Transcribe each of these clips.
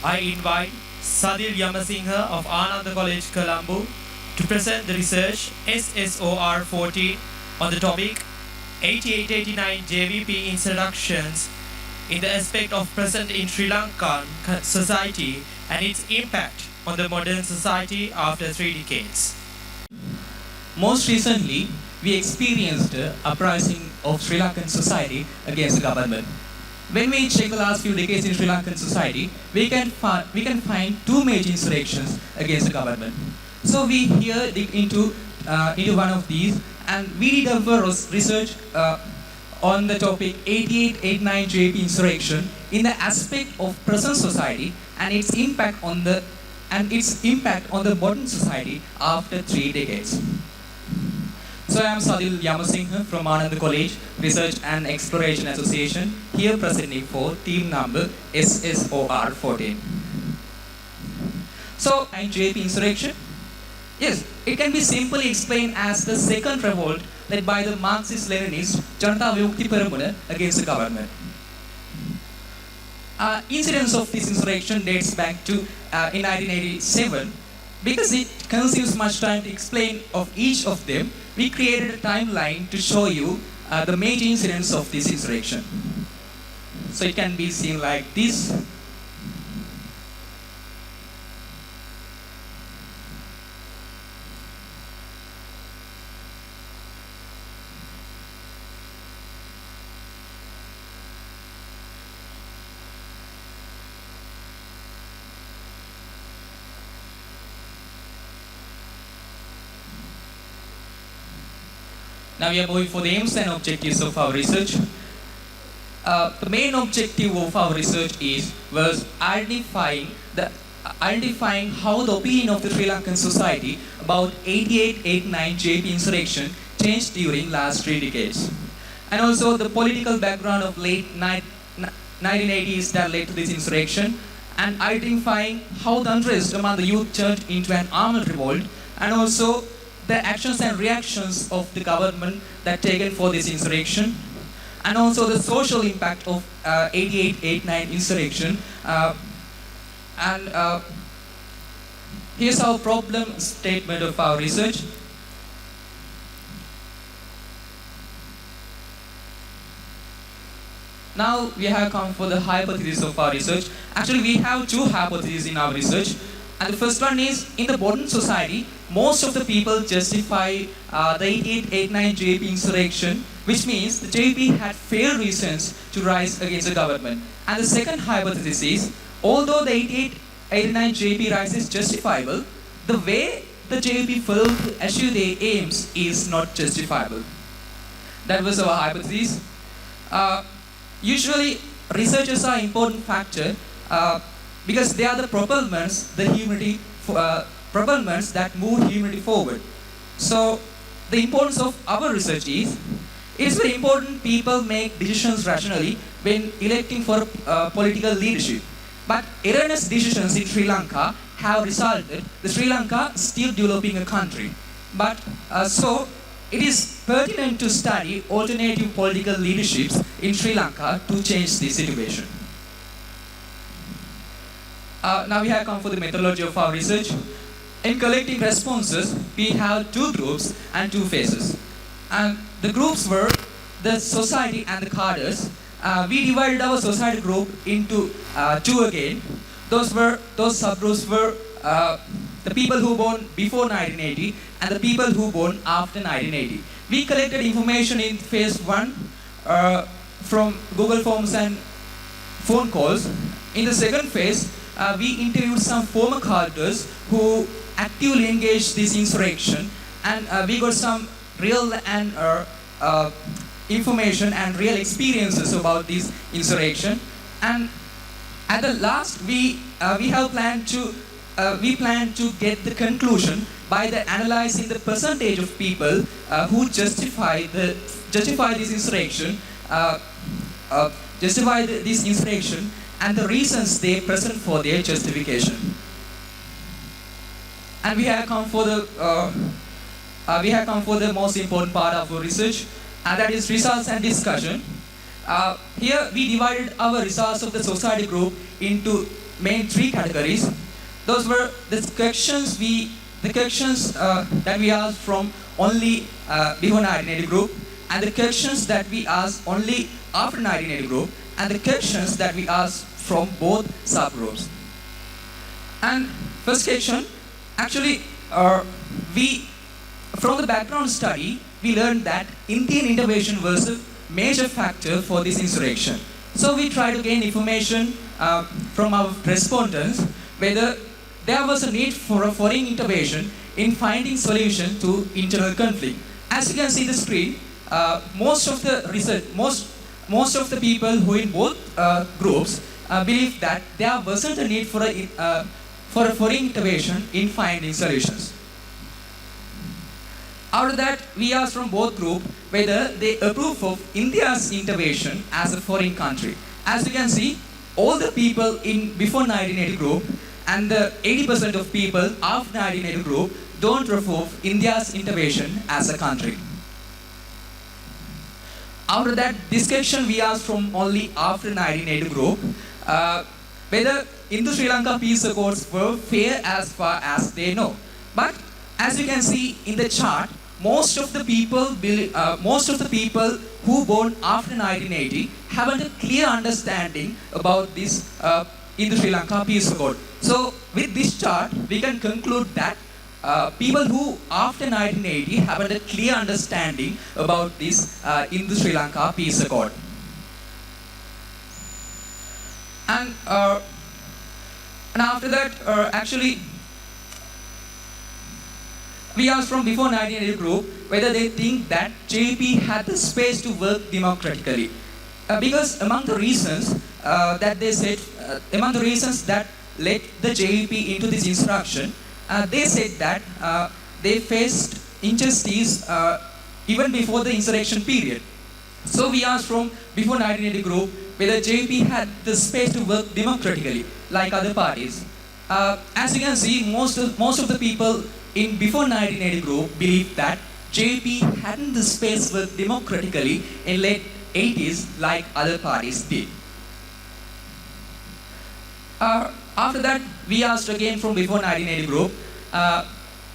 I invite Sadil Yamasinghe of Ananda College, Colombo to present the research SSOR14 on the topic 8889 JVP introductions in the aspect of present in Sri Lankan society and its impact on the modern society after 3 decades. Most recently, we experienced an uprising of Sri Lankan society against the government. When we check the last few decades in Sri Lankan society, we can find two major insurrections against the government. So we here dig into one of these, and we did our research on the topic 8889 JP insurrection in the aspect of present society and its impact on the modern society after 3 decades. So I am Sadil Yamasinghe from Ananda College Research and Exploration Association, here presenting for team number SSOR14. So, JP insurrection? Yes, it can be simply explained as the second revolt led by the Marxist-Leninist Janata Vyukti Peramuna against the government. Incidence of this insurrection dates back to in 1987. Because it consumes much time to explain of each of them, we created a timeline to show you the major incidents of this insurrection. So it can be seen like this. Now we are going for the aims and objectives of our research. The main objective of our research was identifying how the opinion of the Sri Lankan society about 8889 JP insurrection changed during last 3 decades, and also the political background of late 1980s that led to this insurrection, and identifying how the unrest among the youth turned into an armed revolt, and also the actions and reactions of the government that taken for this insurrection, and also the social impact of 8889 insurrection. Here's our problem statement of our research. Now we have come for the hypothesis of our research. Actually, we have two hypotheses in our research. And the first one is, in the modern society, most of the people justify the 8889 JP insurrection, which means the JP had fair reasons to rise against the government. And the second hypothesis is, although the 8889 JP rise is justifiable, the way the JP failed to achieve their aims is not justifiable. That was our hypothesis. Usually, researchers are an important factor because they are the propellants that move humanity forward. So, the importance of our research is, it is very important people make decisions rationally when electing for political leadership. But erroneous decisions in Sri Lanka have resulted in Sri Lanka still developing a country. But so, it is pertinent to study alternative political leaderships in Sri Lanka to change the situation. Now we have come for the methodology of our research. In collecting responses, we have two groups and two phases. And the groups were the society and the cadres. We divided our society group into two again. Those subgroups were the people who born before 1980 and the people who born after 1980. We collected information in phase 1 from Google Forms and phone calls. In the second phase, we interviewed some former cadres who actively engaged this insurrection, and we got some real and information and real experiences about this insurrection. And at the last, we plan to get the conclusion by analyzing the percentage of people who justify this insurrection, and the reasons they present for their justification. And we have come for the most important part of our research, and that is results and discussion. Here we divided our results of the society group into main three categories. Those were the questions that we asked from only before 1980 group, and the questions that we asked only after 1980 group, and the questions that we asked from both subgroups. And first question, actually, we from the background study, we learned that Indian intervention was a major factor for this insurrection. So we tried to gain information from our respondents whether there was a need for a foreign intervention in finding solution to internal conflict. As you can see the screen, most of the people who in both groups believe that there wasn't a need for a foreign intervention in finding solutions. After that, we asked from both groups whether they approve of India's intervention as a foreign country. As you can see, all the people in before 1980 group and the 80% of people after 1980 group don't approve India's intervention as a country. After that discussion, we asked from only after 1980 group whether Indo-Sri Lanka peace accords were fair as far as they know. But as you can see in the chart, most of the people who born after 1980 haven't a clear understanding about this Indo-Sri Lanka peace accord. So with this chart, we can conclude that people who after 1980 haven't a clear understanding about this Indo-Sri Lanka peace accord. And after that, actually, we asked from before 1980 group whether they think that JP had the space to work democratically. Because among the reasons that they said, among the reasons that led the JP into this insurrection, they said that they faced injustice even before the insurrection period. So we asked from before 1980 group whether JP had the space to work democratically like other parties. As you can see, most of the people in before 1980 group believed that JP hadn't the space to work democratically in late 80s like other parties did. After that, we asked again from before 1980 group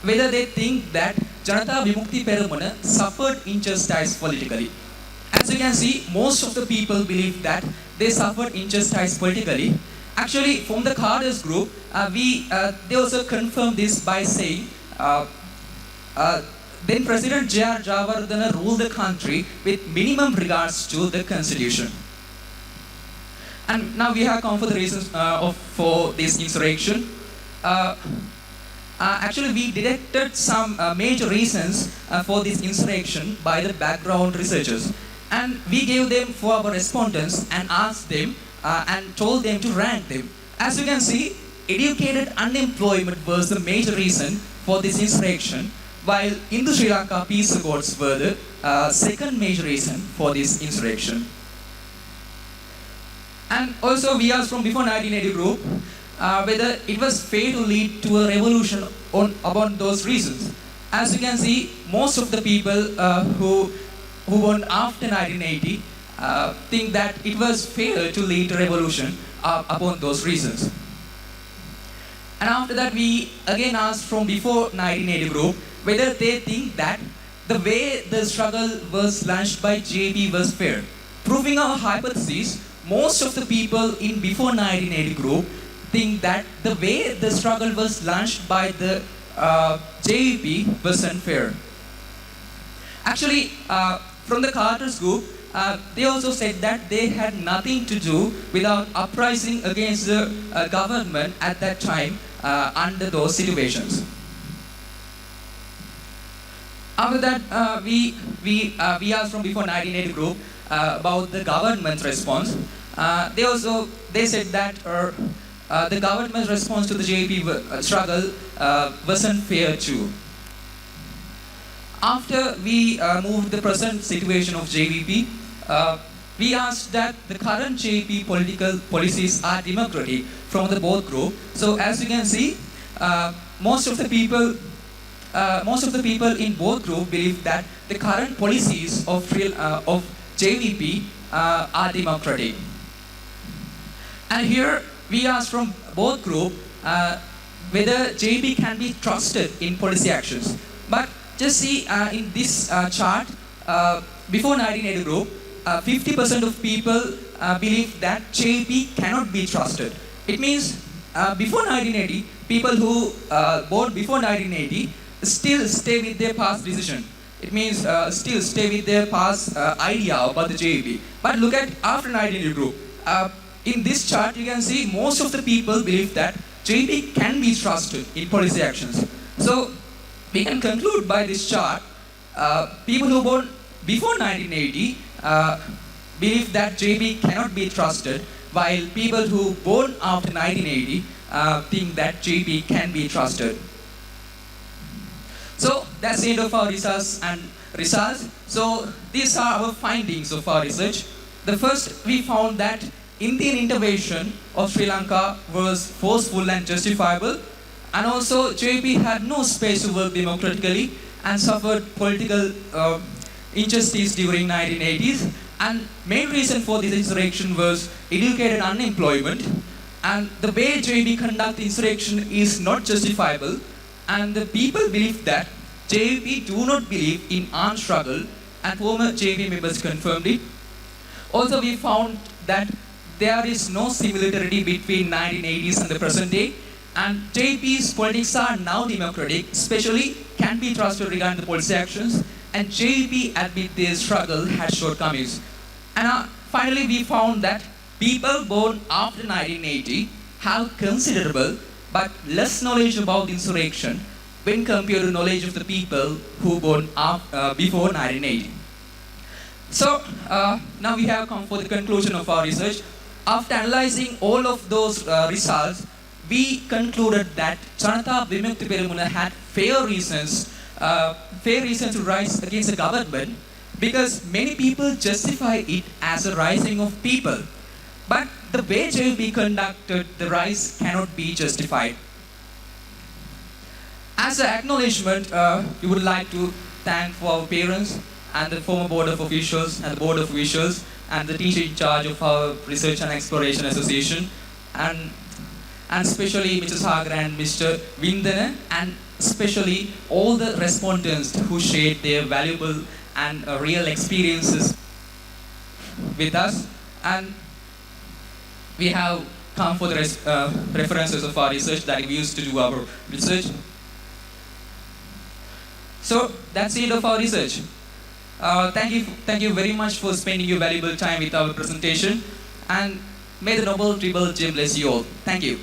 whether they think that Janata Vimukti Peramuna suffered injustice politically. As you can see, most of the people believe that they suffered injustice politically. Actually, from the Carter's group, they also confirmed this by saying, then President J.R. Jayawardena ruled the country with minimum regards to the constitution. And now we have come for the reasons for this insurrection. Actually, we detected some major reasons for this insurrection by the background researchers. And we gave them for our respondents and asked them and told them to rank them. As you can see, educated unemployment was the major reason for this insurrection, while Indo-Sri Lanka peace accords were the second major reason for this insurrection. And also we asked from before 1980 group whether it was fair to lead to a revolution upon those reasons. As you can see, most of the people who born after 1980 think that it was fair to lead a revolution upon those reasons. And after that, we again asked from before 1980 group whether they think that the way the struggle was launched by JP was fair. Proving our hypothesis, most of the people in before 1980 group think that the way the struggle was launched by the JP was unfair. Actually, from the Carter's group, they also said that they had nothing to do without uprising against the government at that time under those situations. After that, we asked from before 1980 group about the government's response. They said that the government's response to the JP struggle wasn't fair too. After we moved the present situation of JVP, we asked that the current JP political policies are democratic from the both group. So as you can see, most of the people in both group believe that the current policies of JVP are democratic. And here we asked from both group whether JB can be trusted in policy actions. But just see in this chart, before 1980 group, 50% of people believe that JB cannot be trusted. It means before 1980, people who born before 1980 still stay with their past decision. It means still stay with their past idea about the JB. But look at after 1980 group. In this chart, you can see most of the people believe that JB can be trusted in policy actions. So we can conclude by this chart, people who born before 1980 believe that JB cannot be trusted, while people who born after 1980 think that JB can be trusted. So that's the end of our results. So these are our findings of our research. The first, we found that Indian intervention of Sri Lanka was forceful and justifiable, and also JP had no space to work democratically and suffered political injustice during 1980s. And main reason for this insurrection was educated unemployment, and the way JP conduct insurrection is not justifiable, and the people believe that JP do not believe in armed struggle, and former JP members confirmed it. Also, we found that there is no similarity between 1980s and the present day, and JP's politics are now democratic, especially can be trusted regarding the policy actions, and JP admit their struggle had shortcomings. And finally, we found that people born after 1980 have considerable but less knowledge about insurrection when compared to knowledge of the people who born before 1980. So now we have come for the conclusion of our research. After analyzing all of those results, we concluded that Janata Vimukti Peramuna had fair reasons to rise against the government, because many people justify it as a rising of people. But the way JP conducted the rise cannot be justified. As an acknowledgement, we would like to thank for our parents and the former board of officials and the board of officials and the teacher in charge of our Research and Exploration Association, and especially Mr. Sagar and Mr. Vindana, and especially all the respondents who shared their valuable and real experiences with us. And we have come for the references of our research that we used to do our research. So that's the end of our research. Thank you very much for spending your valuable time with our presentation, and may the Noble Tribal Gem bless you all. Thank you.